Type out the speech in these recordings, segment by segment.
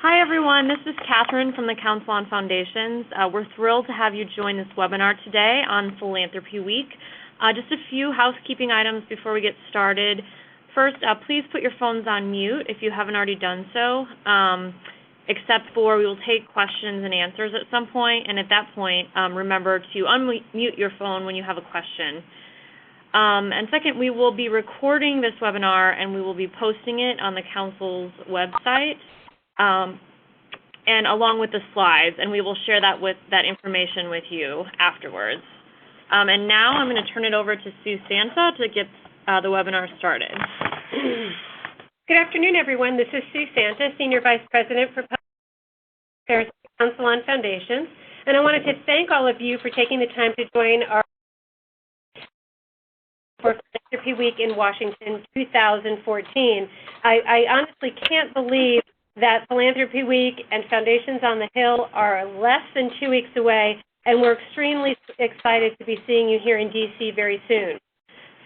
Hi, everyone. This is Catherine from the Council on Foundations. We're thrilled to have you join this webinar today on Philanthropy Week. Just a few housekeeping items before we get started. First, please put your phones on mute if you haven't already done so, except for we will take questions and answers at some point, and at that point, remember to unmute your phone when you have a question. And second, we will be recording this webinar and we will be posting it on the Council's website. And along with the slides, and we will share that information with you afterwards. And now I'm going to turn it over to Sue Santa to get the webinar started. Good afternoon, everyone. This is Sue Santa, Senior Vice President for Public Affairs at the Council on Foundations. And I wanted to thank all of you for taking the time to join our for Philanthropy Week in Washington 2014. I honestly can't believe that Philanthropy Week and Foundations on the Hill are less than 2 weeks away, and we're extremely excited to be seeing you here in D.C. very soon.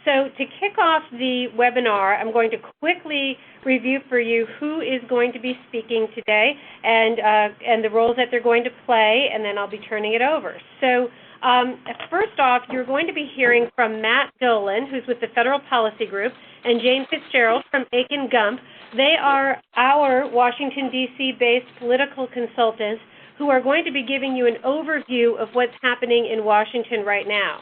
So to kick off the webinar, I'm going to quickly review for you who is going to be speaking today and the roles that they're going to play, and then I'll be turning it over. So first off, you're going to be hearing from Matt Dolan, who's with the Federal Policy Group, and Jane Fitzgerald from Aiken Gump. They are our Washington, D.C.-based political consultants who are going to be giving you an overview of what's happening in Washington right now.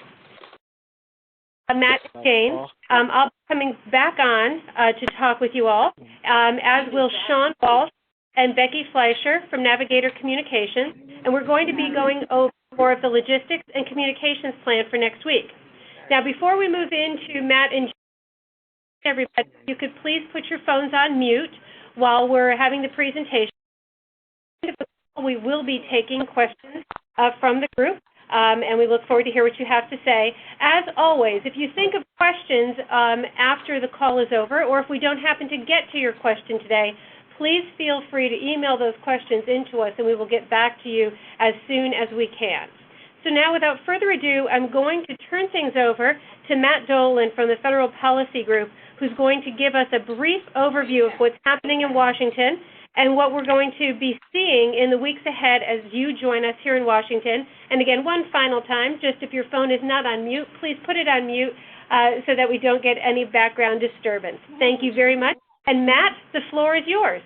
Matt and Jane, I'll be coming back on to talk with you all, as will Sean Walsh and Becky Fleischer from Navigator Communications, and we're going to be going over more of the logistics and communications plan for next week. Now, before we move into Matt and Jane, everybody, you could please put your phones on mute while we're having the presentation. We will be taking questions from the group, and we look forward to hear what you have to say. As always, if you think of questions after the call is over, or if we don't happen to get to your question today, please feel free to email those questions into us, and we will get back to you as soon as we can. So now, without further ado, I'm going to turn things over to Matt Dolan from the Federal Policy Group, who's going to give us a brief overview of what's happening in Washington and what we're going to be seeing in the weeks ahead as you join us here in Washington. And again, one final time, just if your phone is not on mute, please put it on mute so that we don't get any background disturbance. Thank you very much. And Matt, the floor is yours.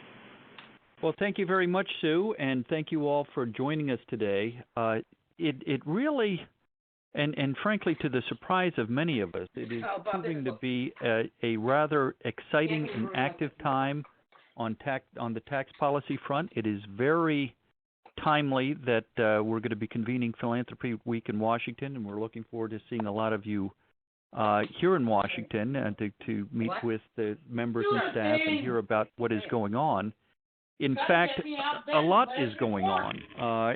Well, thank you very much, Sue, and thank you all for joining us today. It really, and frankly, to the surprise of many of us, it is proving to be a rather exciting and active time on the tax policy front. It is very timely that we're going to be convening Philanthropy Week in Washington, and we're looking forward to seeing a lot of you here in Washington and to meet with the members and staff and hear about what is going on. In fact, a lot is going on,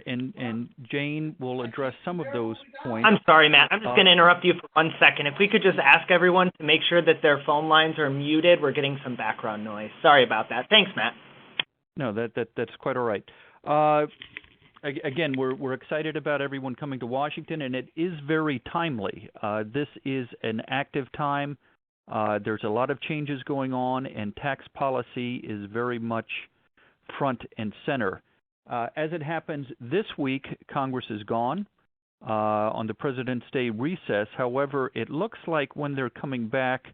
and Jane will address some of those points. I'm sorry, Matt. I'm just going to interrupt you for 1 second. If we could just ask everyone to make sure that their phone lines are muted. We're getting some background noise. Sorry about that. Thanks, Matt. No, that's quite all right. Again, we're excited about everyone coming to Washington, and it is very timely. This is an active time. There's a lot of changes going on, and tax policy is very much front and center. As it happens, this week, Congress is gone on the President's Day recess. However, it looks like when they're coming back,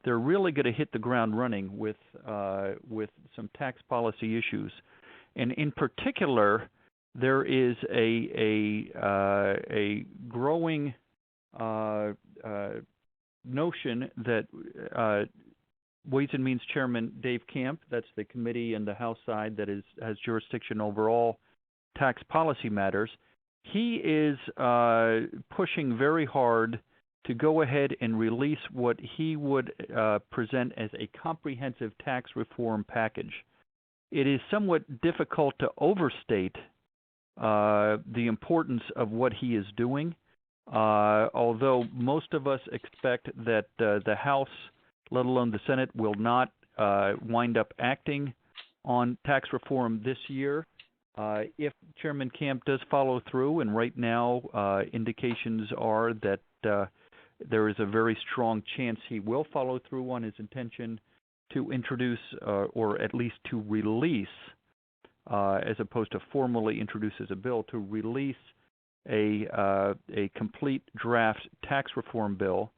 they're really going to hit the ground running with some tax policy issues. And in particular, there is a growing notion that Ways and Means Chairman Dave Camp, that's the committee in the House side that has jurisdiction over all tax policy matters, he is pushing very hard to go ahead and release what he would present as a comprehensive tax reform package. It is somewhat difficult to overstate the importance of what he is doing, although most of us expect that the House, let alone the Senate, will not wind up acting on tax reform this year. If Chairman Camp does follow through, and right now indications are that there is a very strong chance he will follow through on his intention to introduce or at least to release as opposed to formally introduce as a bill, to release a complete draft tax reform bill.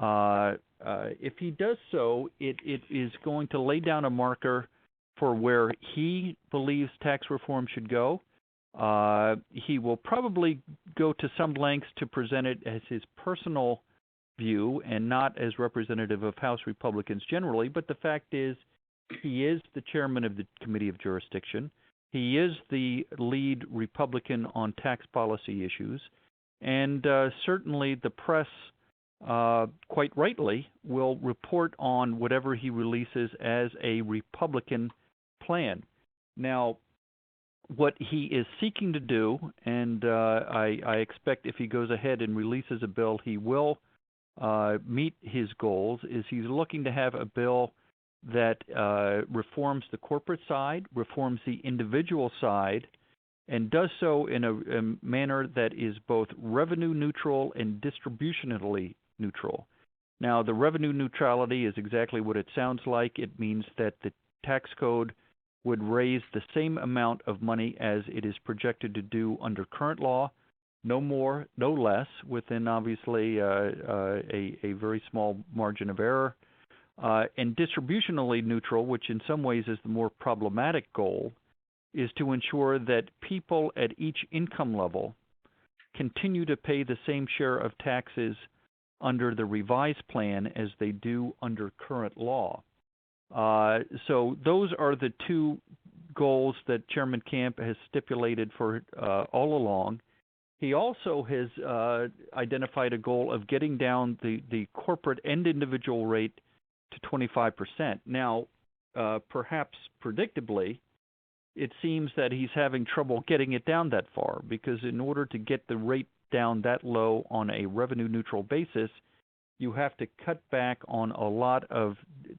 If he does so, it is going to lay down a marker for where he believes tax reform should go. He will probably go to some lengths to present it as his personal view and not as representative of House Republicans generally, but the fact is he is the chairman of the Committee of Jurisdiction. He is the lead Republican on tax policy issues, and certainly the press, quite rightly, will report on whatever he releases as a Republican plan. Now, what he is seeking to do, and I expect if he goes ahead and releases a bill, he will meet his goals, is he's looking to have a bill that reforms the corporate side, reforms the individual side, and does so in a manner that is both revenue neutral and distributionally neutral. Now, the revenue neutrality is exactly what it sounds like. It means that the tax code would raise the same amount of money as it is projected to do under current law, no more, no less, within obviously a very small margin of error. And distributionally neutral, which in some ways is the more problematic goal, is to ensure that people at each income level continue to pay the same share of taxes under the revised plan as they do under current law. So those are the two goals that Chairman Camp has stipulated for all along. He also has identified a goal of getting down the corporate and individual rate to 25%. Now, perhaps predictably, it seems that he's having trouble getting it down that far, because in order to get the rate down that low on a revenue-neutral basis, you have to cut back on a lot of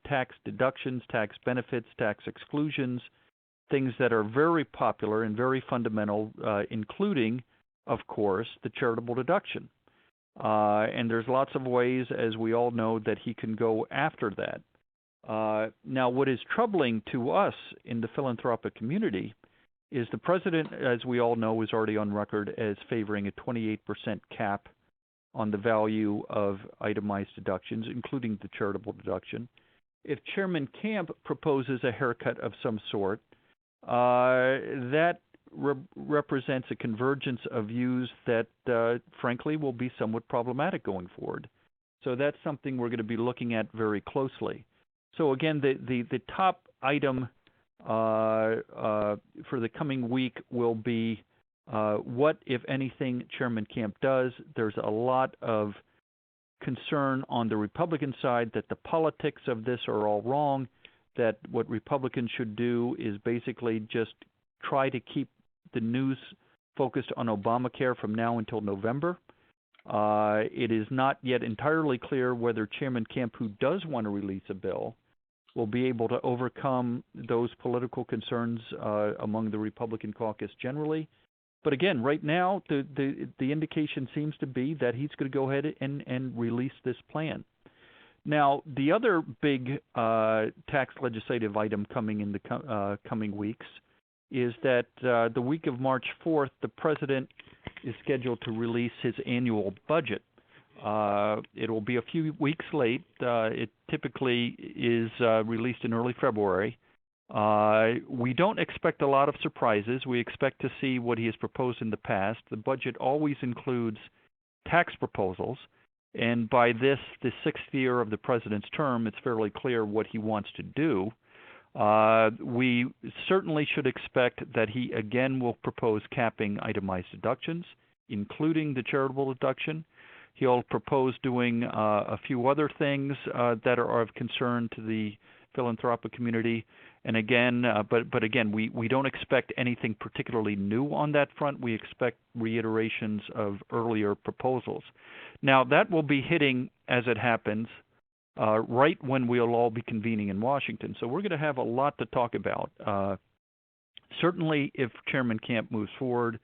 tax deductions, tax benefits, tax exclusions, things that are very popular and very fundamental, including, of course, the charitable deduction. And there's lots of ways, as we all know, that he can go after that. Now, what is troubling to us in the philanthropic community is the president, as we all know, is already on record as favoring a 28% cap on the value of itemized deductions, including the charitable deduction. If Chairman Camp proposes a haircut of some sort, that represents a convergence of views that, frankly, will be somewhat problematic going forward. So that's something we're going to be looking at very closely. So again, the top item for the coming week will be what, if anything, Chairman Camp does. There's a lot of concern on the Republican side that the politics of this are all wrong, that what Republicans should do is basically just try to keep the news focused on Obamacare from now until November. It is not yet entirely clear whether Chairman Camp, who does want to release a bill, will be able to overcome those political concerns among the Republican caucus generally. But again, right now, the indication seems to be that he's going to go ahead and release this plan. Now, the other big tax legislative item coming in the coming weeks is that the week of March 4th, the president is scheduled to release his annual budget. It will be a few weeks late. It typically is released in early February. We don't expect a lot of surprises. We expect to see what he has proposed in the past. The budget always includes tax proposals, and by this, the sixth year of the president's term, it's fairly clear what he wants to do. We certainly should expect that he again will propose capping itemized deductions, including the charitable deduction. He'll propose doing a few other things that are of concern to the philanthropic community. And again, but again, we don't expect anything particularly new on that front. We expect reiterations of earlier proposals. Now, that will be hitting, as it happens, right when we'll all be convening in Washington. So we're going to have a lot to talk about. Certainly, if Chairman Camp moves forward,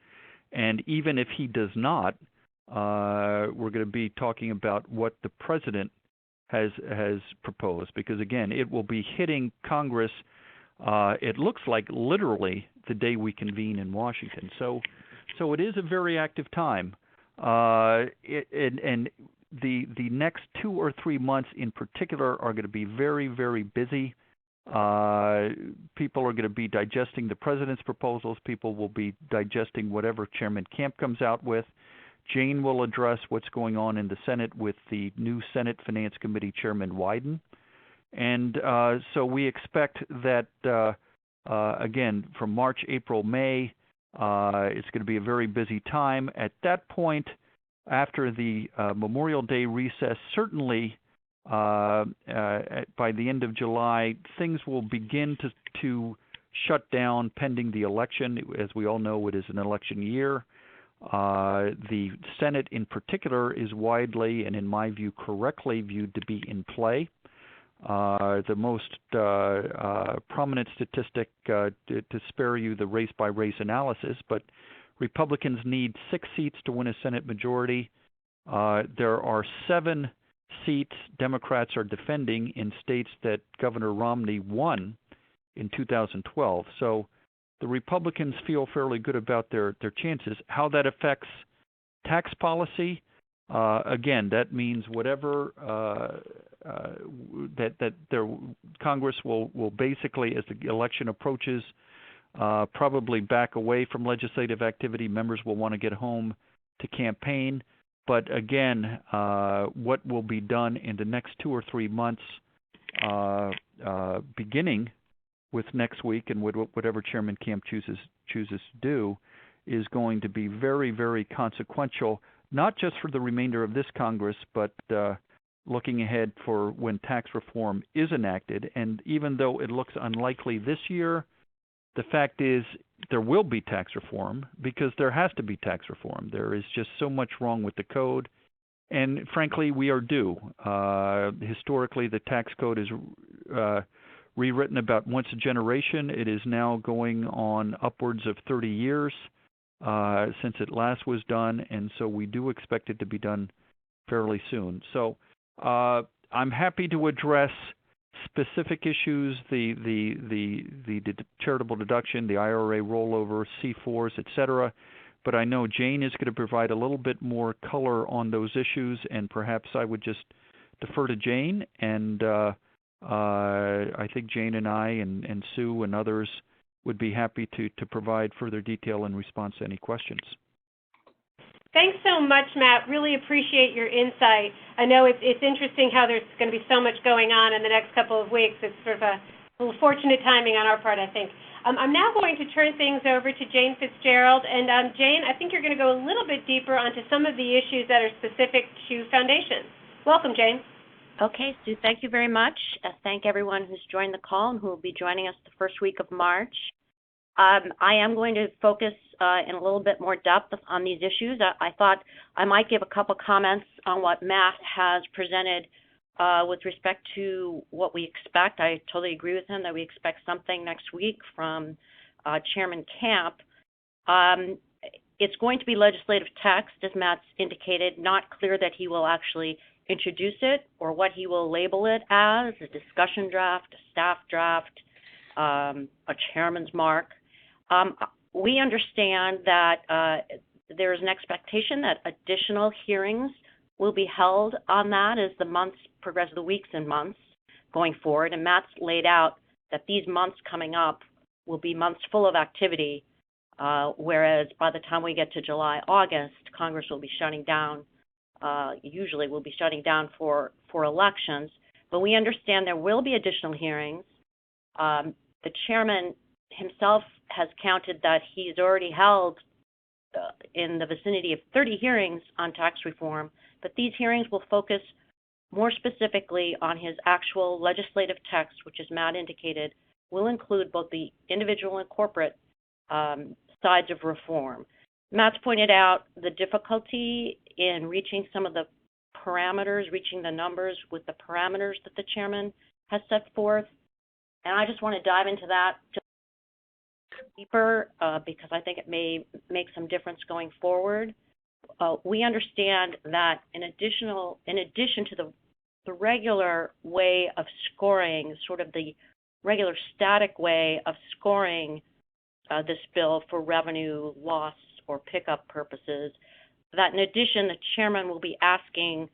and even if he does not, we're going to be talking about what the president has proposed, because again, it will be hitting Congress. It looks like literally the day we convene in Washington. So it is a very active time, and the next 2 or 3 months in particular are going to be very, very busy. People are going to be digesting the president's proposals. People will be digesting whatever Chairman Camp comes out with. Jane will address what's going on in the Senate with the new Senate Finance Committee Chairman Wyden. And so we expect that, again, from March, April, May, it's going to be a very busy time. At that point, after the Memorial Day recess, certainly by the end of July, things will begin to shut down pending the election. As we all know, it is an election year. The Senate in particular is widely, and in my view correctly, viewed to be in play. The most prominent statistic, to spare you the race-by-race analysis, but Republicans need 6 seats to win a Senate majority. There are 7 seats Democrats are defending in states that Governor Romney won in 2012. So the Republicans feel fairly good about their chances. How that affects tax policy, again, that means whatever that their Congress will basically, as the election approaches, probably back away from legislative activity. Members will want to get home to campaign. But again, what will be done in the next 2 or 3 months, beginning with next week and whatever Chairman Camp chooses to do, is going to be very, very consequential, not just for the remainder of this Congress, but looking ahead for when tax reform is enacted. And even though it looks unlikely this year, the fact is there will be tax reform because there has to be tax reform. There is just so much wrong with the code. And frankly, we are due. Historically, the tax code is rewritten about once a generation. It is now going on upwards of 30 years since it last was done, and so we do expect it to be done fairly soon. So I'm happy to address specific issues, the charitable deduction, the IRA rollover, C4s, et cetera. But I know Jane is going to provide a little bit more color on those issues, and perhaps I would just defer to Jane. And I think Jane and I and Sue and others would be happy to provide further detail in response to any questions. Thanks so much, Matt. Really appreciate your insight. I know it's interesting how there's going to be so much going on in the next couple of weeks. It's sort of a little fortunate timing on our part, I think. I'm now going to turn things over to Jane Fitzgerald. And Jane, I think you're going to go a little bit deeper onto some of the issues that are specific to foundations. Welcome, Jane. Okay, Sue, thank you very much. Thank everyone who's joined the call and who will be joining us the first week of March. I am going to focus in a little bit more depth on these issues. I thought I might give a couple comments on what Matt has presented with respect to what we expect. I totally agree with him that we expect something next week from Chairman Camp. It's going to be legislative text, as Matt's indicated, not clear that he will actually introduce it or what he will label it as, a discussion draft, a staff draft, a chairman's mark. We understand that there is an expectation that additional hearings will be held on that as the months progress, the weeks and months going forward. And Matt's laid out that these months coming up will be months full of activity, whereas by the time we get to July, August, Congress will be shutting down, usually will be shutting down for elections. But we understand there will be additional hearings. The chairman himself has counted that he's already held in the vicinity of 30 hearings on tax reform, but these hearings will focus more specifically on his actual legislative text, which, as Matt indicated, will include both the individual and corporate sides of reform. Matt's pointed out the difficulty in reaching some of the parameters, reaching the numbers with the parameters that the chairman has set forth, and I just want to dive into that just deeper because I think it may make some difference going forward. We understand that in addition to the regular way of scoring, sort of the regular static way of scoring this bill for revenue loss or pickup purposes, that in addition, the chairman will be asking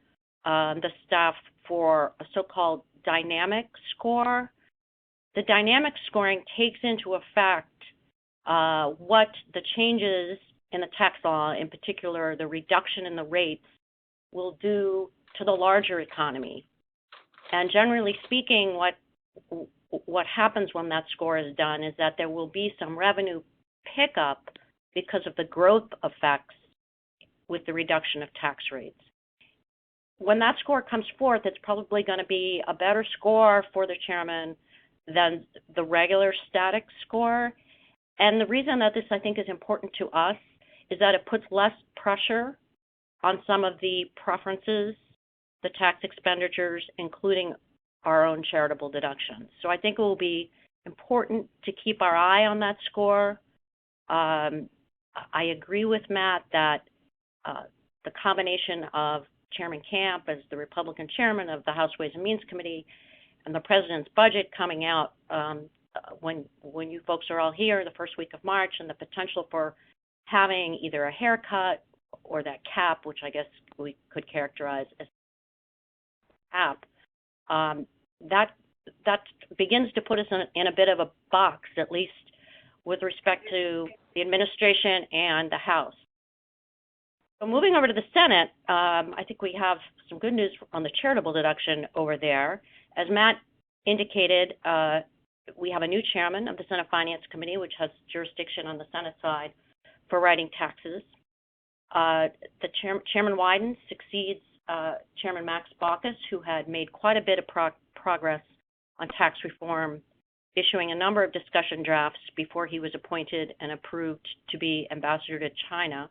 the staff for a so-called dynamic score. The dynamic scoring takes into effect what the changes in the tax law, in particular the reduction in the rates, will do to the larger economy. And generally speaking, what happens when that score is done is that there will be some revenue pickup because of the growth effects with the reduction of tax rates. When that score comes forth, it's probably going to be a better score for the chairman than the regular static score. And the reason that this, I think, is important to us is that it puts less pressure on some of the preferences, the tax expenditures, including our own charitable deductions. So I think it will be important to keep our eye on that score. I agree with Matt that the combination of Chairman Camp as the Republican chairman of the House Ways and Means Committee and the president's budget coming out when you folks are all here the first week of March, and the potential for having either a haircut or that cap, which I guess we could characterize as cap, that begins to put us in a bit of a box, at least with respect to the administration and the House. So moving over to the Senate, I think we have some good news on the charitable deduction over there. As Matt indicated, we have a new chairman of the Senate Finance Committee, which has jurisdiction on the Senate side for writing taxes. Chairman Wyden succeeds Chairman Max Baucus, who had made quite a bit of progress on tax reform, issuing a number of discussion drafts before he was appointed and approved to be ambassador to China.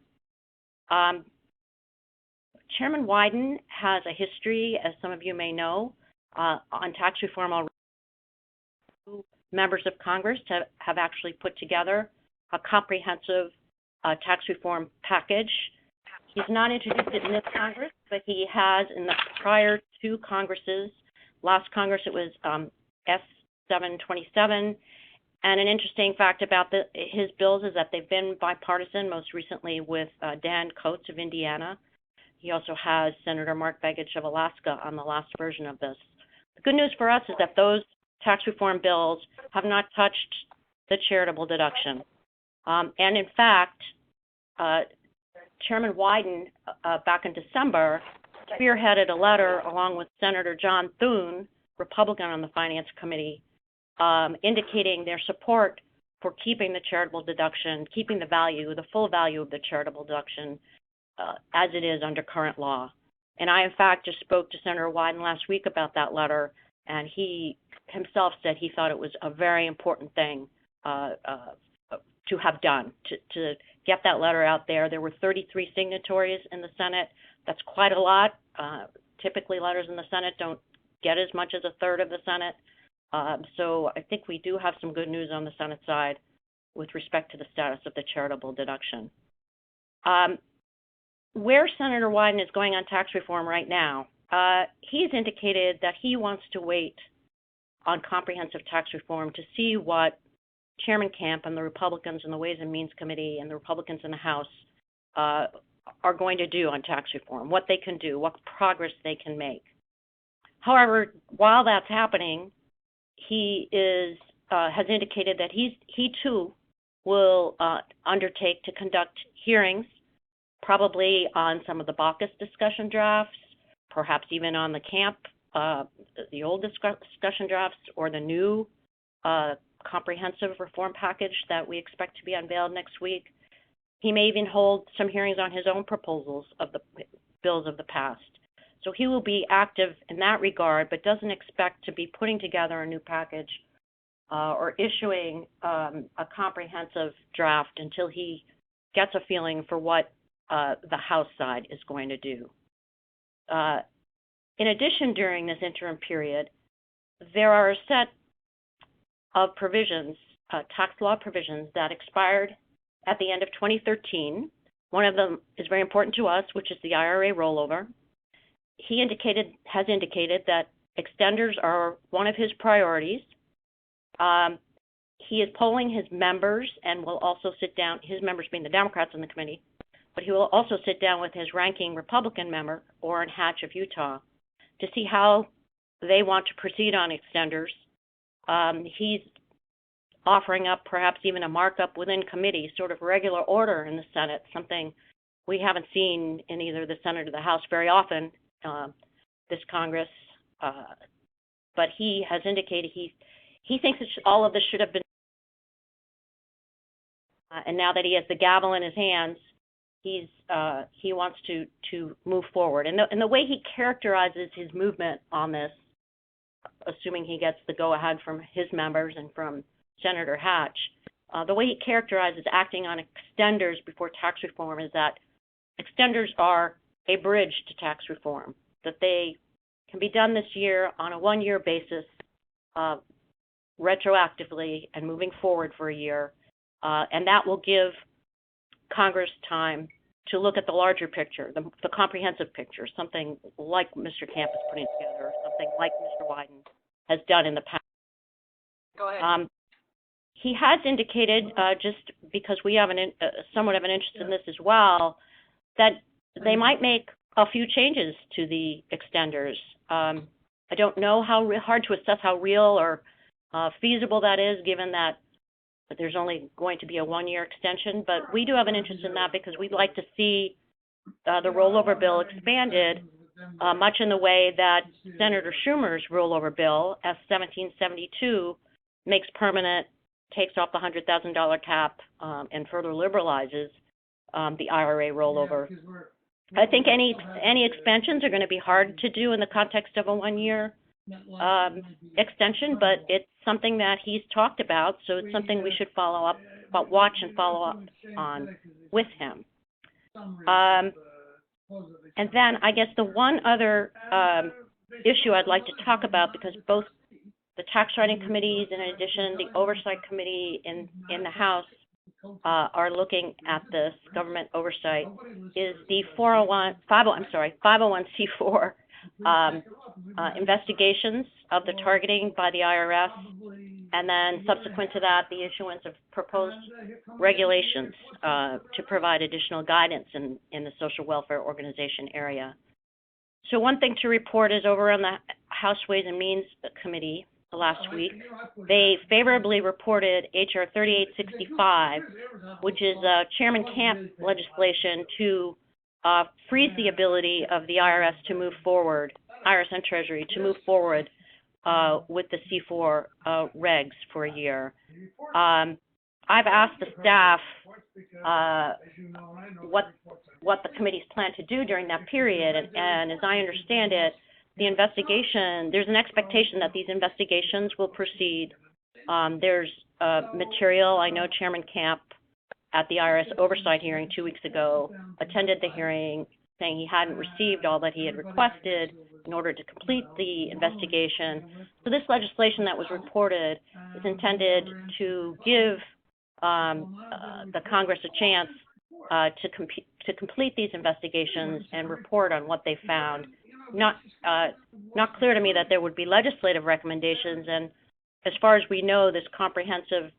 Chairman Wyden has a history, as some of you may know, on tax reform already. Members of Congress have actually put together a comprehensive tax reform package. He's not introduced it in this Congress, but he has in the prior two Congresses. Last Congress, it was S727. And an interesting fact about his bills is that they've been bipartisan, most recently with Dan Coates of Indiana. He also has Senator Mark Begich of Alaska on the last version of this. The good news for us is that those tax reform bills have not touched the charitable deduction. And in fact, Chairman Wyden, back in December, spearheaded a letter along with Senator John Thune, Republican on the Finance Committee, indicating their support for keeping the charitable deduction, keeping the full value of the charitable deduction as it is under current law. And I, in fact, just spoke to Senator Wyden last week about that letter, and he himself said he thought it was a very important thing to have done, to get that letter out there. There were 33 signatories in the Senate. That's quite a lot. Typically, letters in the Senate don't get as much as a third of the Senate. So I think we do have some good news on the Senate side with respect to the status of the charitable deduction. Where Senator Wyden is going on tax reform right now, he's indicated that he wants to wait on comprehensive tax reform to see what Chairman Camp and the Republicans in the Ways and Means Committee and the Republicans in the House are going to do on tax reform, what they can do, what progress they can make. However, while that's happening, he has indicated that he too will undertake to conduct hearings, probably on some of the Baucus discussion drafts, perhaps even on the Camp, the old discussion drafts, or the new comprehensive reform package that we expect to be unveiled next week. He may even hold some hearings on his own proposals of the bills of the past. So he will be active in that regard, but doesn't expect to be putting together a new package or issuing a comprehensive draft until he gets a feeling for what the House side is going to do. In addition, during this interim period, there are a set of provisions, tax law provisions, that expired at the end of 2013. One of them is very important to us, which is the IRA rollover. He has indicated that extenders are one of his priorities. he is polling his members and will also sit down, his members being the Democrats in the committee, but he will also sit down with his ranking Republican member, Orrin Hatch of Utah, to see how they want to proceed on extenders. He's offering up perhaps even a markup within committee, sort of regular order in the Senate, something we haven't seen in either the Senate or the House very often this Congress. But he has indicated he thinks all of this should have been, and now that he has the gavel in his hands, he wants to move forward. And the way he characterizes his movement on this, assuming he gets the go-ahead from his members and from Senator Hatch, the way he characterizes acting on extenders before tax reform is that extenders are a bridge to tax reform, that they can be done this year on a one-year basis, retroactively and moving forward for a year, and that will give Congress time to look at the larger picture, the comprehensive picture, something like Mr. Camp is putting together, or something like Mr. Wyden has done in the past. Go ahead. He has indicated, just because we have somewhat of an interest in this as well, that they might make a few changes to the extenders. I don't know how hard to assess how real or feasible that is, given that there's only going to be a one-year extension. But we do have an interest in that because we'd like to see the rollover bill expanded, much in the way that Senator Schumer's rollover bill, S. 1772, makes permanent, takes off the $100,000 cap, and further liberalizes the IRA rollover. I think any expansions are going to be hard to do in the context of a one-year extension, but it's something that he's talked about, so it's something we should watch and follow up on with him. And then I guess the one other issue I'd like to talk about, because both the tax writing committees, and in addition, the oversight committee in the House are looking at this government oversight, is the 501c4 investigations of the targeting by the IRS, and then subsequent to that, the issuance of proposed regulations to provide additional guidance in the social welfare organization area. So one thing to report is over on the House Ways and Means Committee last week, they favorably reported H.R. 3865, which is Chairman Camp legislation to freeze the ability of the IRS to move forward, IRS and Treasury to move forward with the C4 regs for a year. I've asked the staff what the committees plan to do during that period, and as I understand it, the investigation, there's an expectation that these investigations will proceed. There's material. I know Chairman Camp at the IRS oversight hearing 2 weeks ago attended the hearing, saying he hadn't received all that he had requested in order to complete the investigation. So this legislation that was reported is intended to give the Congress a chance to complete these investigations and report on what they found. Not clear to me that there would be legislative recommendations, and as far as we know, this comprehensive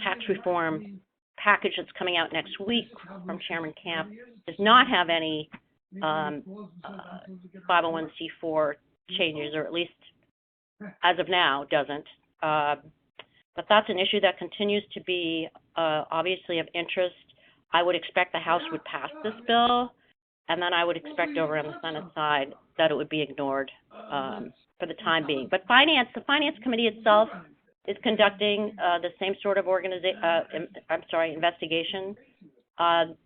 tax reform package that's coming out next week from Chairman Camp does not have any 501c4 changes, or at least as of now doesn't. But that's an issue that continues to be obviously of interest. I would expect the House would pass this bill, and then I would expect over on the Senate side that it would be ignored for the time being. But the Finance Committee itself is conducting the same sort of investigation.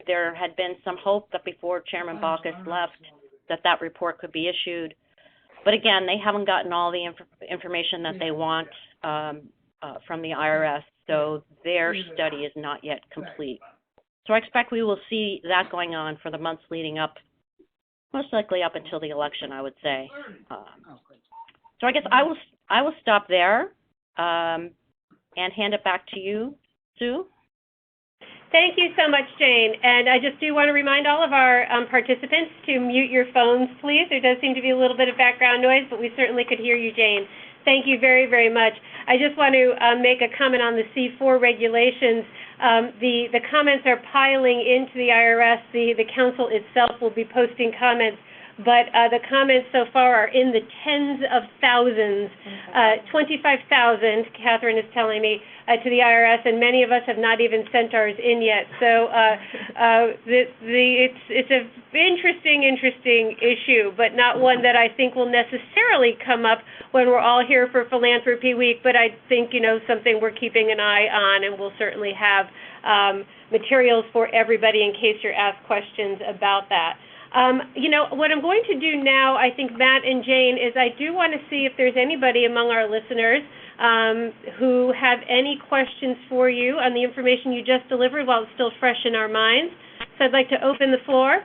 There had been some hope that before Chairman Baucus left that report could be issued. But again, they haven't gotten all the information that they want from the IRS, so their study is not yet complete. So I expect we will see that going on for the months leading up, most likely up until the election, I would say. So I guess I will stop there and hand it back to you, Sue. Thank you so much, Jane. And I just do want to remind all of our participants to mute your phones, please. There does seem to be a little bit of background noise, but we certainly could hear you, Jane. Thank you very, very much. I just want to make a comment on the C4 regulations. The comments are piling into the IRS. The council itself will be posting comments, but the comments so far are in the tens of thousands, 25,000, Catherine is telling me, to the IRS, and many of us have not even sent ours in yet. So it's an interesting issue, but not one that I think will necessarily come up when we're all here for Philanthropy Week, but I think, something we're keeping an eye on, and we'll certainly have materials for everybody in case you're asked questions about that. What I'm going to do now, I think, Matt and Jane, is I do want to see if there's anybody among our listeners who have any questions for you on the information you just delivered while it's still fresh in our minds. So I'd like to open the floor.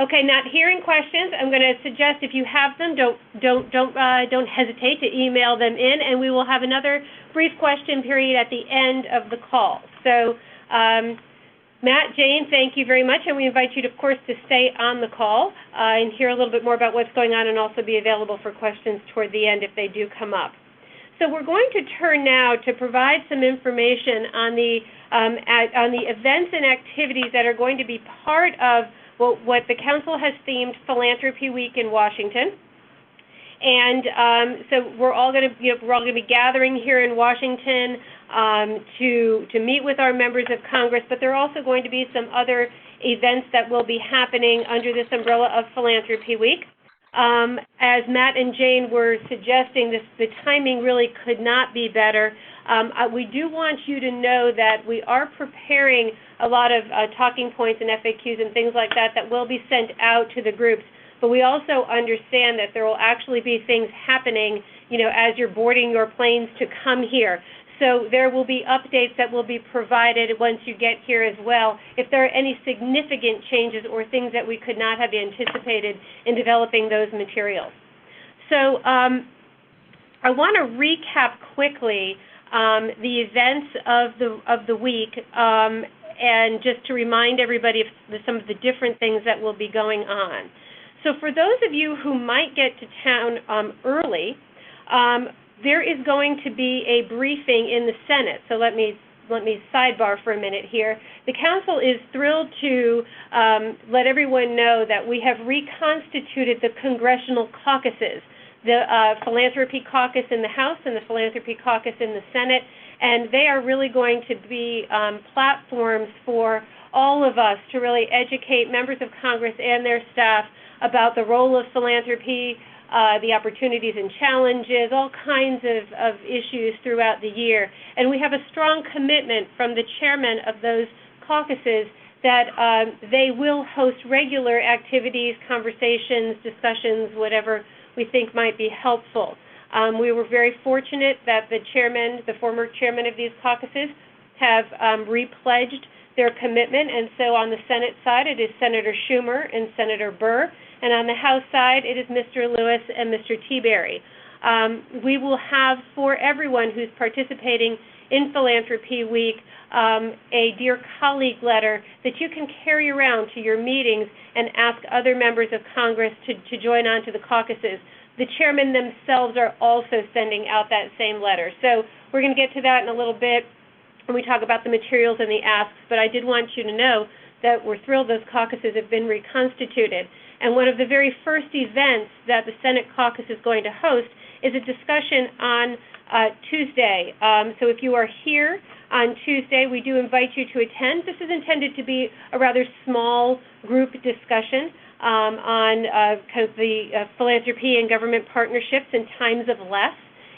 Okay, not hearing questions. I'm going to suggest if you have them, don't hesitate to email them in, and we will have another brief question period at the end of the call. So, Matt, Jane, thank you very much, and we invite you, of course, to stay on the call and hear a little bit more about what's going on, and also be available for questions toward the end if they do come up. So we're going to turn now to provide some information on the events and activities that are going to be part of what the council has themed Philanthropy Week in Washington. And so we're all going to be gathering here in Washington to meet with our members of Congress, but there are also going to be some other events that will be happening under this umbrella of Philanthropy Week. As Matt and Jane were suggesting, the timing really could not be better. We do want you to know that we are preparing a lot of talking points and FAQs and things like that will be sent out to the groups. But we also understand that there will actually be things happening, as you're boarding your planes to come here. So there will be updates that will be provided once you get here as well, if there are any significant changes or things that we could not have anticipated in developing those materials. So I want to recap quickly the events of the week, and just to remind everybody of some of the different things that will be going on. So for those of you who might get to town early, there is going to be a briefing in the Senate. So let me sidebar for a minute here. The council is thrilled to let everyone know that we have reconstituted the congressional caucuses, the Philanthropy Caucus in the House and the Philanthropy Caucus in the Senate, and they are really going to be platforms for all of us to really educate members of Congress and their staff about the role of philanthropy, the opportunities and challenges, all kinds of issues throughout the year. And we have a strong commitment from the chairman of those caucuses that they will host regular activities, conversations, discussions, whatever we think might be helpful. We were very fortunate that the former chairman of these caucuses, have repledged their commitment, and so on the Senate side it is Senator Schumer and Senator Burr, and on the House side it is Mr. Lewis and Mr. Teaberry. We will have, for everyone who's participating in Philanthropy Week, a Dear Colleague letter that you can carry around to your meetings and ask other members of Congress to join on to the caucuses. The chairmen themselves are also sending out that same letter. So we're going to get to that in a little bit when we talk about the materials and the asks, but I did want you to know that we're thrilled those caucuses have been reconstituted. And one of the very first events that the Senate caucus is going to host is a discussion on Tuesday. So if you are here on Tuesday, we do invite you to attend. This is intended to be a rather small group discussion on kind of the philanthropy and government partnerships in times of less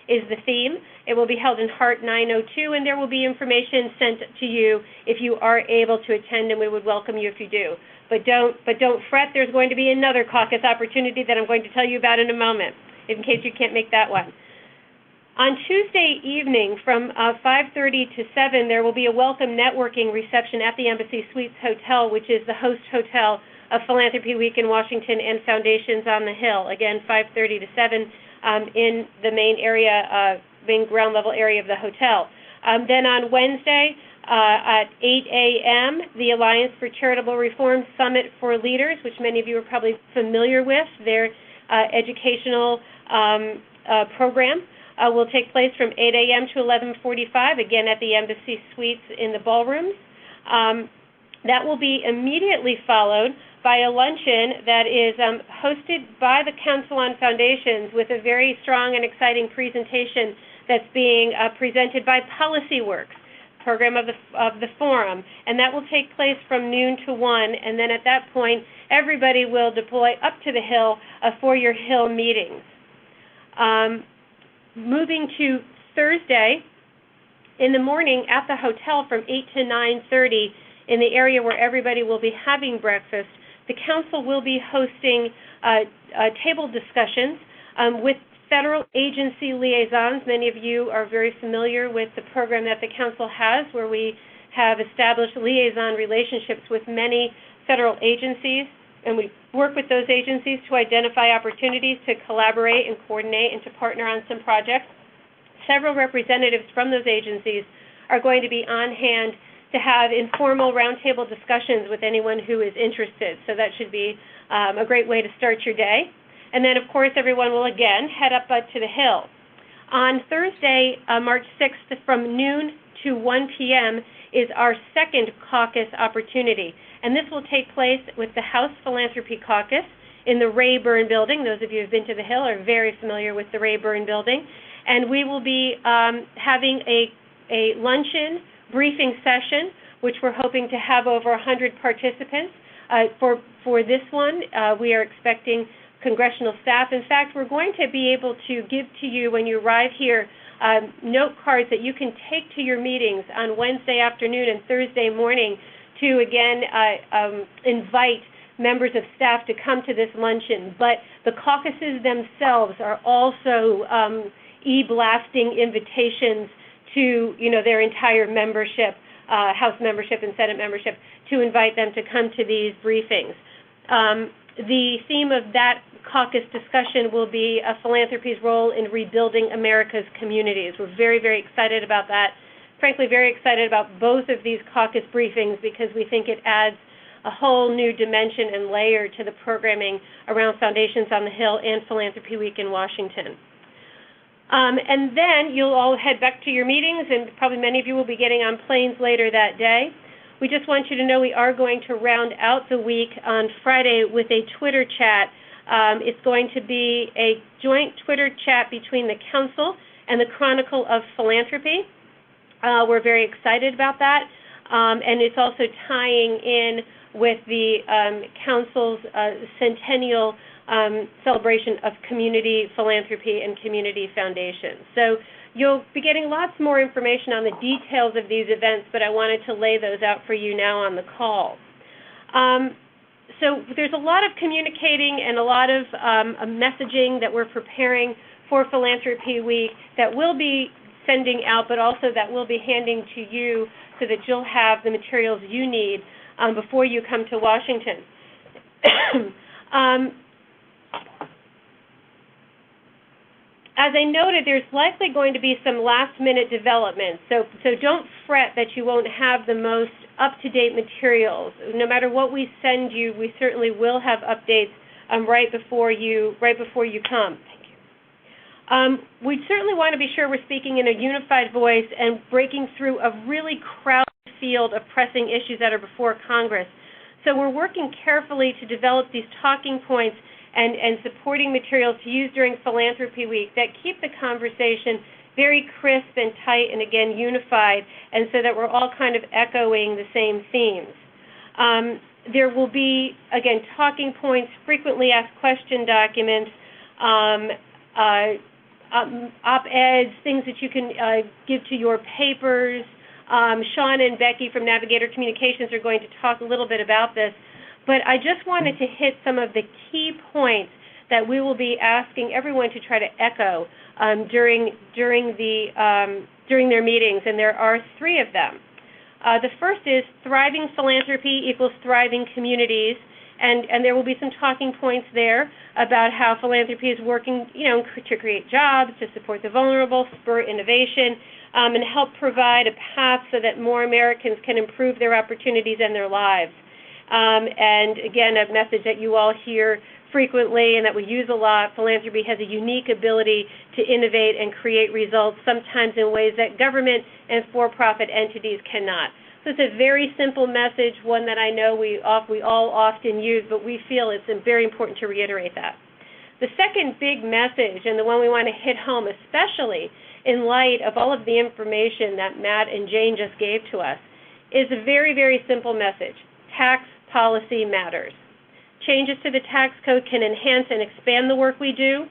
is the theme. It will be held in Hart 902, and there will be information sent to you if you are able to attend, and we would welcome you if you do. But don't fret, there's going to be another caucus opportunity that I'm going to tell you about in a moment, in case you can't make that one. On Tuesday evening from 5:30 to 7, there will be a welcome networking reception at the Embassy Suites Hotel, which is the host hotel of Philanthropy Week in Washington and Foundations on the Hill. Again, 5:30 to 7 in the main area, main ground level area of the hotel. Then on Wednesday, At 8 a.m., the Alliance for Charitable Reform Summit for Leaders, which many of you are probably familiar with, their educational program, will take place from 8 a.m. to 11:45, again at the Embassy Suites in the ballrooms. That will be immediately followed by a luncheon that is hosted by the Council on Foundations with a very strong and exciting presentation that's being presented by PolicyWorks, program of the forum, and that will take place from noon to 1, and then at that point, everybody will deploy up to the Hill for your Hill meetings. Moving to Thursday, in the morning at the hotel from 8 to 9:30, in the area where everybody will be having breakfast, the Council will be hosting table discussions with federal agency liaisons. Many of you are very familiar with the program that the Council has, where we have established liaison relationships with many federal agencies, and we work with those agencies to identify opportunities to collaborate and coordinate and to partner on some projects. Several representatives from those agencies are going to be on hand to have informal roundtable discussions with anyone who is interested, so that should be a great way to start your day. And then, of course, everyone will again head up to the Hill. On Thursday, March 6th, from noon to 1 p.m. is our second caucus opportunity. And this will take place with the House Philanthropy Caucus in the Rayburn Building. Those of you who have been to the Hill are very familiar with the Rayburn Building. And we will be having a luncheon briefing session, which we're hoping to have over 100 participants. For this one, we are expecting congressional staff. In fact, we're going to be able to give to you, when you arrive here, note cards that you can take to your meetings on Wednesday afternoon and Thursday morning to, again, invite members of staff to come to this luncheon. But the caucuses themselves are also e-blasting invitations to, their entire membership, House membership and Senate membership, to invite them to come to these briefings. The theme of that caucus discussion will be philanthropy's role in rebuilding America's communities. We're very, very excited about that. Frankly, very excited about both of these caucus briefings because we think it adds a whole new dimension and layer to the programming around Foundations on the Hill and Philanthropy Week in Washington. And then you'll all head back to your meetings, and probably many of you will be getting on planes later that day. We just want you to know we are going to round out the week on Friday with a Twitter chat. It's going to be a joint Twitter chat between the Council and the Chronicle of Philanthropy. We're very excited about that, and it's also tying in with the Council's centennial celebration of community philanthropy and community foundations. So you'll be getting lots more information on the details of these events, but I wanted to lay those out for you now on the call. So there's a lot of communicating and a lot of messaging that we're preparing for Philanthropy Week that we'll be sending out, but also that we'll be handing to you so that you'll have the materials you need before you come to Washington. As I noted, there's likely going to be some last-minute developments, so don't fret that you won't have the most up-to-date materials. No matter what we send you, we certainly will have updates right before you come. Thank you. We certainly want to be sure we're speaking in a unified voice and breaking through a really crowded field of pressing issues that are before Congress. So we're working carefully to develop these talking points and supporting materials to use during Philanthropy Week that keep the conversation very crisp and tight and, again, unified, and so that we're all kind of echoing the same themes. There will be, again, talking points, frequently asked question documents, op-eds, things that you can give to your papers. Sean and Becky from Navigator Communications are going to talk a little bit about this. But I just wanted to hit some of the key points that we will be asking everyone to try to echo during their meetings, and there are 3 of them. The first is thriving philanthropy equals thriving communities, And there will be some talking points there about how philanthropy is working, to create jobs, to support the vulnerable, spur innovation, and help provide a path so that more Americans can improve their opportunities and their lives. And again, a message that you all hear frequently and that we use a lot: philanthropy has a unique ability to innovate and create results, sometimes in ways that government and for-profit entities cannot. So it's a very simple message, one that I know we all often use, but we feel it's very important to reiterate that. The second big message, and the one we want to hit home, especially in light of all of the information that Matt and Jane just gave to us, is a very, very simple message: tax policy matters. Changes to the tax code can enhance and expand the work we do,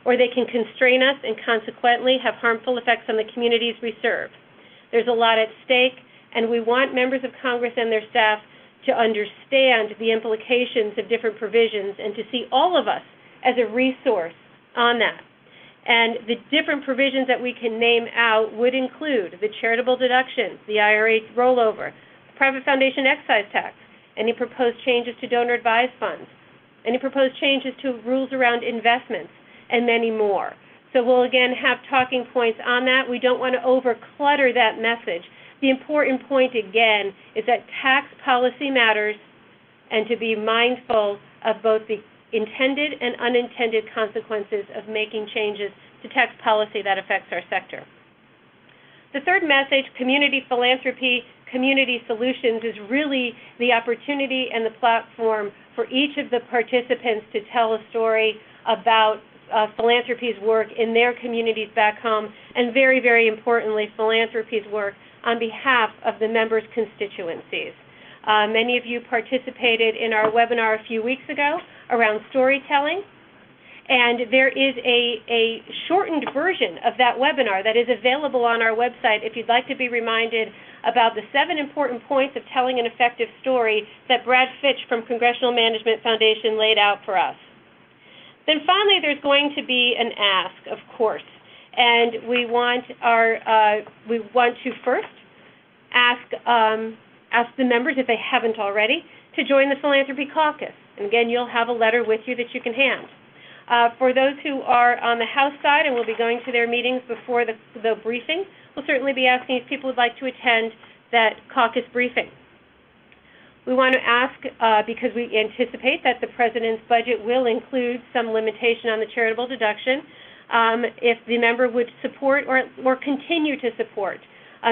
or they can constrain us and consequently have harmful effects on the communities we serve. There's a lot at stake, and we want members of Congress and their staff to understand the implications of different provisions and to see all of us as a resource on that. And the different provisions that we can name out would include the charitable deduction, the IRA rollover, the private foundation excise tax, any proposed changes to donor-advised funds, any proposed changes to rules around investments, and many more. So we'll again have talking points on that. We don't want to overclutter that message. The important point, again, is that tax policy matters, and to be mindful of both the intended and unintended consequences of making changes to tax policy that affects our sector. The third message, community philanthropy, community solutions, is really the opportunity and the platform for each of the participants to tell a story about philanthropy's work in their communities back home, and very, very importantly, philanthropy's work on behalf of the members' constituencies. Many of you participated in our webinar a few weeks ago around storytelling, and there is a shortened version of that webinar that is available on our website if you'd like to be reminded about the 7 important points of telling an effective story that Brad Fitch from Congressional Management Foundation laid out for us. Then finally, there's going to be an ask, of course, and we want to first ask the members, if they haven't already, to join the Philanthropy Caucus. And again, you'll have a letter with you that you can hand. For those who are on the House side and will be going to their meetings before the briefing, we'll certainly be asking if people would like to attend that caucus briefing. We want to ask, because we anticipate that the President's budget will include some limitation on the charitable deduction, if the member would support or continue to support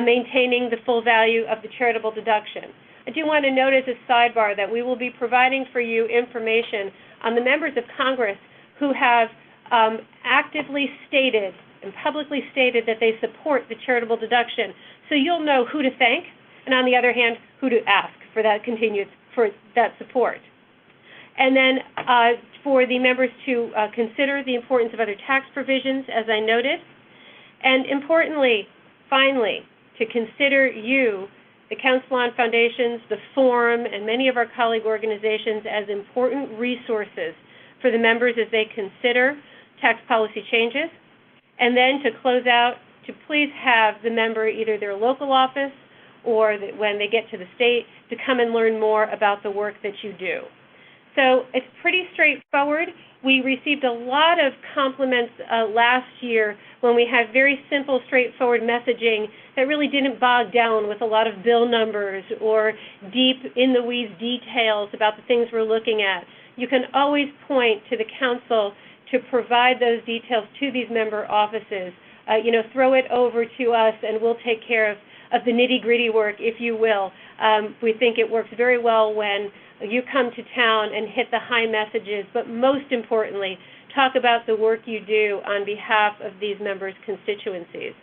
maintaining the full value of the charitable deduction. I do want to note as a sidebar that we will be providing for you information on the members of Congress who have actively stated and publicly stated that they support the charitable deduction. So you'll know who to thank, and on the other hand, who to ask for that support. And then for the members to consider the importance of other tax provisions, as I noted, and importantly, finally, to consider you, the Council on Foundations, the Forum, and many of our colleague organizations as important resources for the members as they consider tax policy changes. And then to close out, to please have the member, either their local office or when they get to the state, to come and learn more about the work that you do. So it's pretty straightforward. We received a lot of compliments last year when we had very simple, straightforward messaging that really didn't bog down with a lot of bill numbers or deep in-the-weeds details about the things we're looking at. You can always point to the Council to provide those details to these member offices. Throw it over to us and we'll take care of the nitty-gritty work, if you will. We think it works very well when you come to town and hit the high messages, but most importantly, talk about the work you do on behalf of these members' constituencies.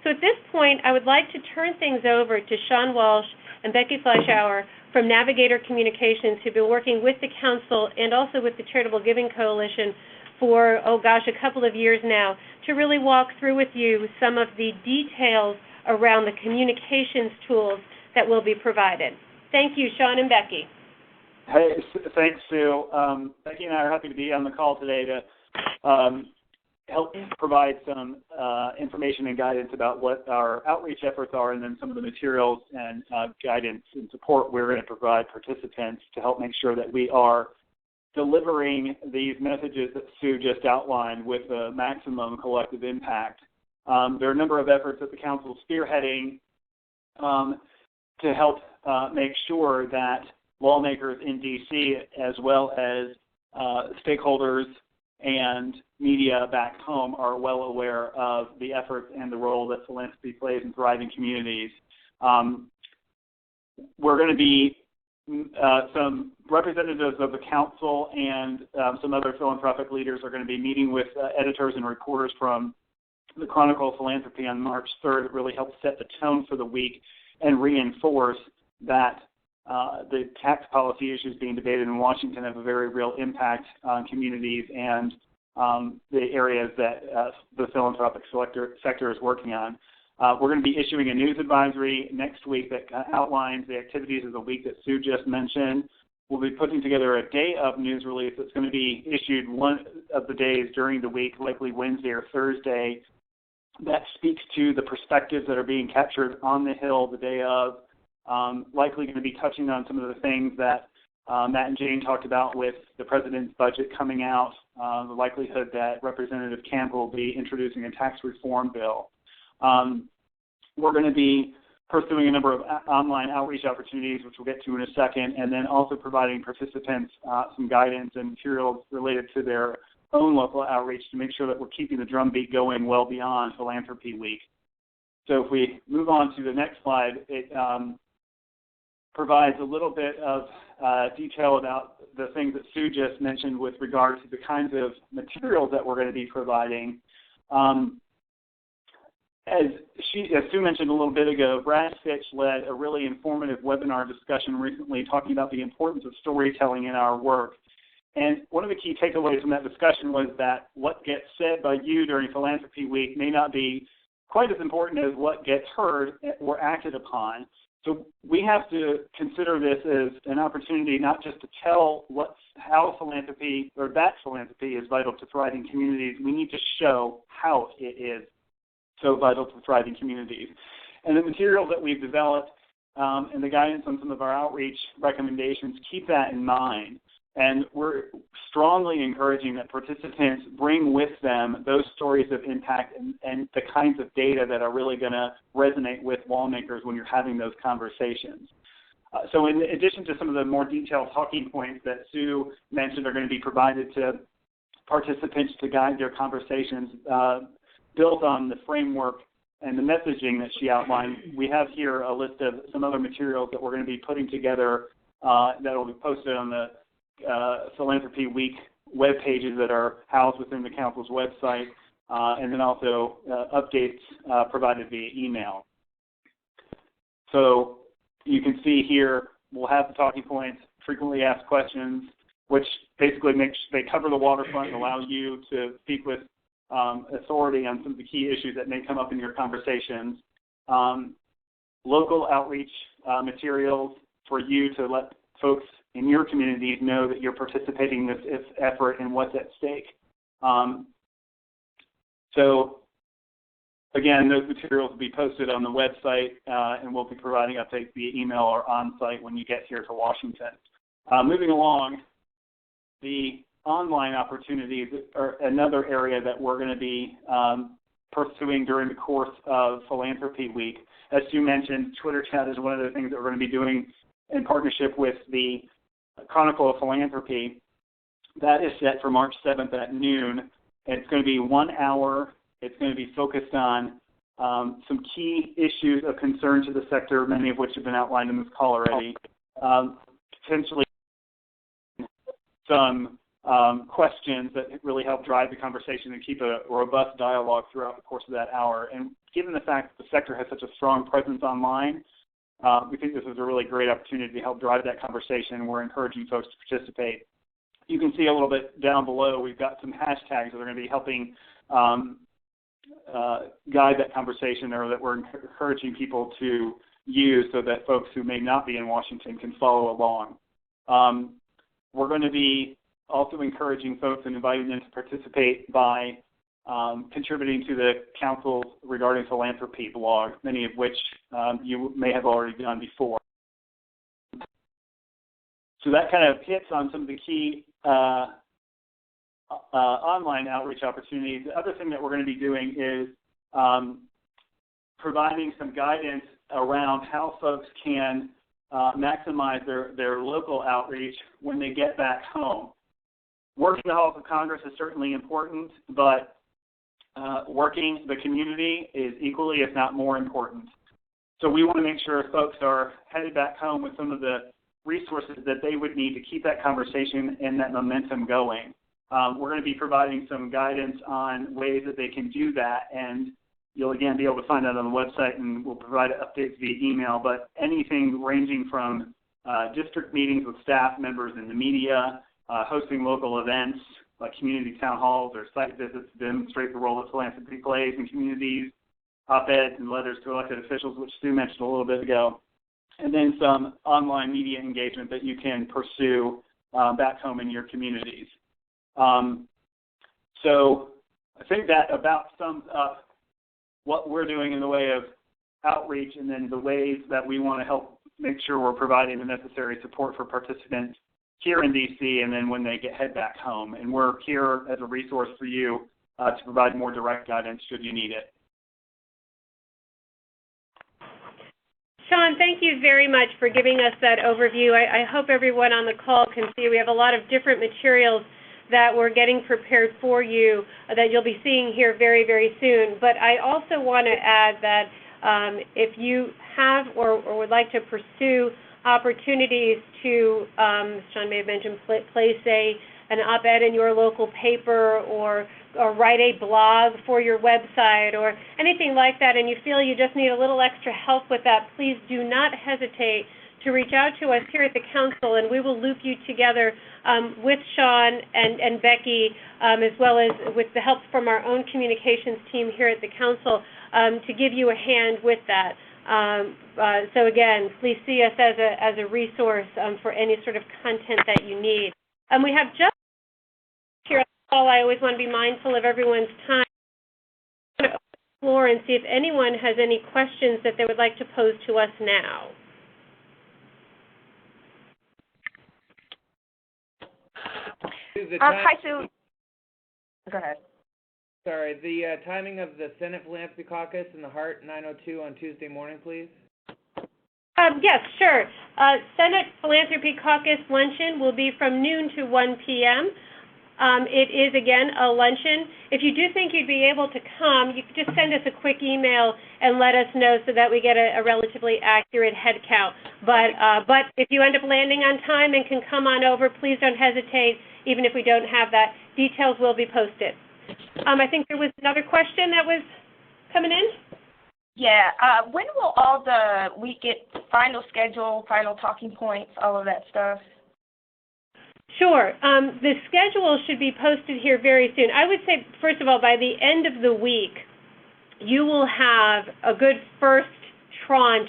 So at this point, I would like to turn things over to Sean Walsh and Becky Fleischauer from Navigator Communications, who've been working with the Council and also with the Charitable Giving Coalition for, a couple of years now, to really walk through with you some of the details around the communications tools that will be provided. Thank you, Sean and Becky. Hey, thanks, Sue. Becky and I are happy to be on the call today to help provide some information and guidance about what our outreach efforts are, and then some of the materials and guidance and support we're going to provide participants to help make sure that we are delivering these messages that Sue just outlined with the maximum collective impact. There are a number of efforts that the Council is spearheading to help make sure that lawmakers in D.C. as well as stakeholders and media back home are well aware of the efforts and the role that philanthropy plays in thriving communities. We're going to be some representatives of the council and some other philanthropic leaders are going to be meeting with editors and reporters from the Chronicle of Philanthropy on March 3rd. It really helps set the tone for the week and reinforce that the tax policy issues being debated in Washington have a very real impact on communities and the areas that the philanthropic sector is working on. We're going to be issuing a news advisory next week that outlines the activities of the week that Sue just mentioned. We'll be putting together a day of news release that's going to be issued one of the days during the week, likely Wednesday or Thursday, that speaks to the perspectives that are being captured on the Hill the day of. Likely going to be touching on some of the things that Matt and Jane talked about with the president's budget coming out, the likelihood that Representative Camp will be introducing a tax reform bill. We're going to be pursuing a number of online outreach opportunities, which we'll get to in a second, and then also providing participants some guidance and materials related to their own local outreach to make sure that we're keeping the drumbeat going well beyond Philanthropy Week. So if we move on to the next slide, it provides a little bit of detail about the things that Sue just mentioned with regard to the kinds of materials that we're going to be providing. As Sue mentioned a little bit ago, Brad Fitch led a really informative webinar discussion recently talking about the importance of storytelling in our work. And one of the key takeaways from that discussion was that what gets said by you during Philanthropy Week may not be quite as important as what gets heard or acted upon. So we have to consider this as an opportunity not just to tell how philanthropy or that philanthropy is vital to thriving communities. We need to show how it is so vital to thriving communities. And the materials that we've developed and the guidance on some of our outreach recommendations keep that in mind. And we're strongly encouraging that participants bring with them those stories of impact and the kinds of data that are really going to resonate with lawmakers when you're having those conversations. So in addition to some of the more detailed talking points that Sue mentioned are going to be provided to participants to guide their conversations, built on the framework and the messaging that she outlined, we have here a list of some other materials that we're going to be putting together that will be posted on the Philanthropy Week web pages that are housed within the Council's website, and then also updates provided via email. So you can see here we'll have the talking points, frequently asked questions, which basically they cover the waterfront and allow you to speak with authority on some of the key issues that may come up in your conversations. Local outreach materials for you to let folks in your communities know that you're participating in this effort and what's at stake. So, again, those materials will be posted on the website, and we'll be providing updates via email or on-site when you get here to Washington. Moving along, the online opportunities are another area that we're going to be pursuing during the course of Philanthropy Week. As you mentioned, Twitter chat is one of the things that we're going to be doing in partnership with the Chronicle of Philanthropy. That is set for March 7th at noon. It's going to be 1 hour. It's going to be focused on some key issues of concern to the sector, many of which have been outlined in this call already. Potentially some questions that really help drive the conversation and keep a robust dialogue throughout the course of that hour. And given the fact that the sector has such a strong presence online, we think this is a really great opportunity to help drive that conversation, and we're encouraging folks to participate. You can see a little bit down below, we've got some hashtags that are going to be helping guide that conversation, or that we're encouraging people to use so that folks who may not be in Washington can follow along. We're going to be also encouraging folks and inviting them to participate by contributing to the Council's Regarding Philanthropy blog, many of which you may have already done before. So that kind of hits on some of the key online outreach opportunities. The other thing that we're going to be doing is providing some guidance around how folks can maximize their local outreach when they get back home. Working the halls of Congress is certainly important, but working the community is equally, if not more important. So we want to make sure folks are headed back home with some of the resources that they would need to keep that conversation and that momentum going. We're going to be providing some guidance on ways that they can do that, and you'll again be able to find that on the website, and we'll provide updates via email, but anything ranging from district meetings with staff members and the media, hosting local events like community town halls or site visits to demonstrate the role that philanthropy plays in communities, op-eds and letters to elected officials, which Stu mentioned a little bit ago, and then some online media engagement that you can pursue back home in your communities. So I think that about sums up what we're doing in the way of outreach and then the ways that we want to help make sure we're providing the necessary support for participants here in D.C. and then when they head back home. And we're here as a resource for you to provide more direct guidance should you need it. Sean, thank you very much for giving us that overview. I hope everyone on the call can see we have a lot of different materials that we're getting prepared for you that you'll be seeing here very, very soon. But I also want to add that if you have or would like to pursue opportunities to, Sean may have mentioned, place an op-ed in your local paper or write a blog for your website or anything like that, and you feel you just need a little extra help with that, please do not hesitate to reach out to us here at the Council, and we will loop you together with Sean and Becky, as well as with the help from our own communications team here at the Council to give you a hand with that. So again, please see us as a resource for any sort of content that you need. We have just here on the call, I always want to be mindful of everyone's time. I'm going to open the floor and see if anyone has any questions that they would like to pose to us now. Hi, Sue. Go ahead. Sorry, the timing of the Senate Philanthropy Caucus in the Hart 902 on Tuesday morning, please. Yes, sure. Senate Philanthropy Caucus luncheon will be from noon to 1 p.m. It is, again, a luncheon. If you do think you'd be able to come, you could just send us a quick email and let us know so that we get a relatively accurate head count. But if you end up landing on time and can come on over, please don't hesitate, even if we don't have that. Details will be posted. I think there was another question that was coming in. Yeah. When will we get final schedule, final talking points, all of that stuff? Sure. The schedule should be posted here very soon. I would say, first of all, by the end of the week, you will have a good first tranche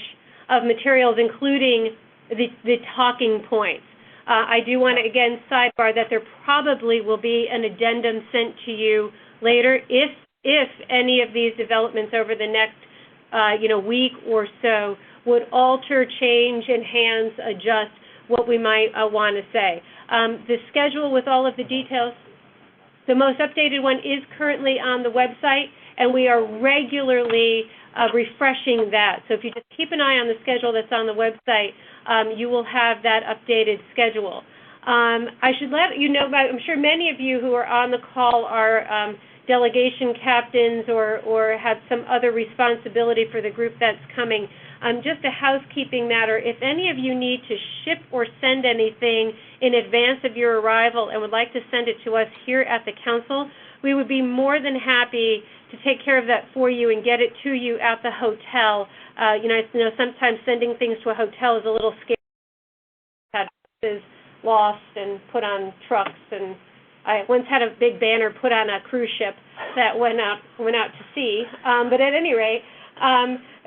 of materials, including the talking points. I do want to, again, sidebar that there probably will be an addendum sent to you later if any of these developments over the next week or so would alter, change, enhance, adjust what we might want to say. The schedule with all of the details, the most updated one is currently on the website, and we are regularly refreshing that. So if you just keep an eye on the schedule that's on the website, you will have that updated schedule. I should let you know, I'm sure many of you who are on the call are delegation captains or have some other responsibility for the group that's coming. Just a housekeeping matter, if any of you need to ship or send anything in advance of your arrival and would like to send it to us here at the Council, we would be more than happy to take care of that for you and get it to you at the hotel. I know sometimes sending things to a hotel is a little scary. Had boxes lost and put on trucks, and I once had a big banner put on a cruise ship that went out to sea. But at any rate,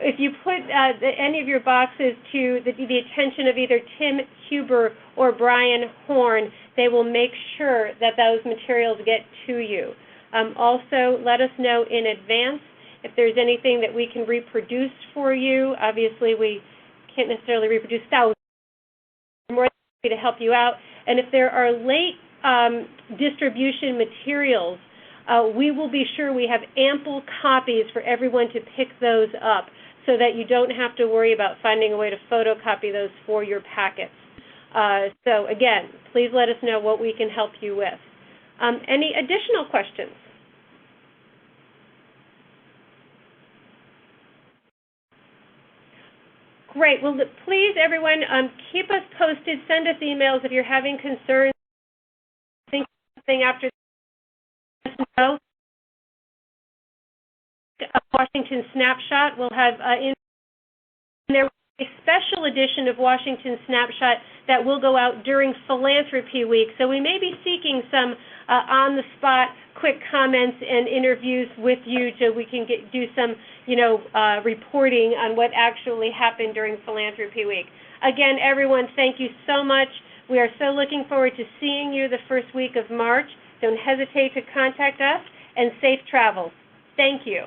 if you put any of your boxes to the attention of either Tim Huber or Brian Horn, they will make sure that those materials get to you. Also, let us know in advance if there's anything that we can reproduce for you. Obviously, we can't necessarily reproduce thousands. We're more than happy to help you out. And if there are late distribution materials, we will be sure we have ample copies for everyone to pick those up so that you don't have to worry about finding a way to photocopy those for your packets. So again, please let us know what we can help you with. Any additional questions? Great. Well, please, everyone, keep us posted. Send us emails if you're having concerns. Think something after this. Washington Snapshot. We'll have in there a special edition of Washington Snapshot that will go out during Philanthropy Week. So we may be seeking some on-the-spot quick comments and interviews with you so we can do some, reporting on what actually happened during Philanthropy Week. Again, everyone, thank you so much. We are so looking forward to seeing you the first week of March. Don't hesitate to contact us, and safe travels. Thank you.